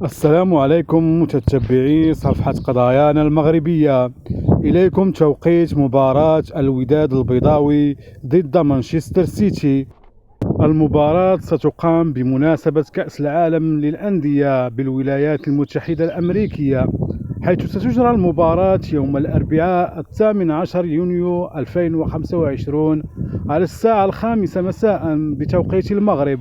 السلام عليكم متتبعي صفحة قضايانا المغربية. إليكم توقيت مباراة الوداد البيضاوي ضد مانشستر سيتي. المباراة ستقام بمناسبة كأس العالم للأندية بالولايات المتحدة الأمريكية، حيث ستجرى المباراة يوم الأربعاء 18 يونيو 2025 على الساعة 5 مساء بتوقيت المغرب.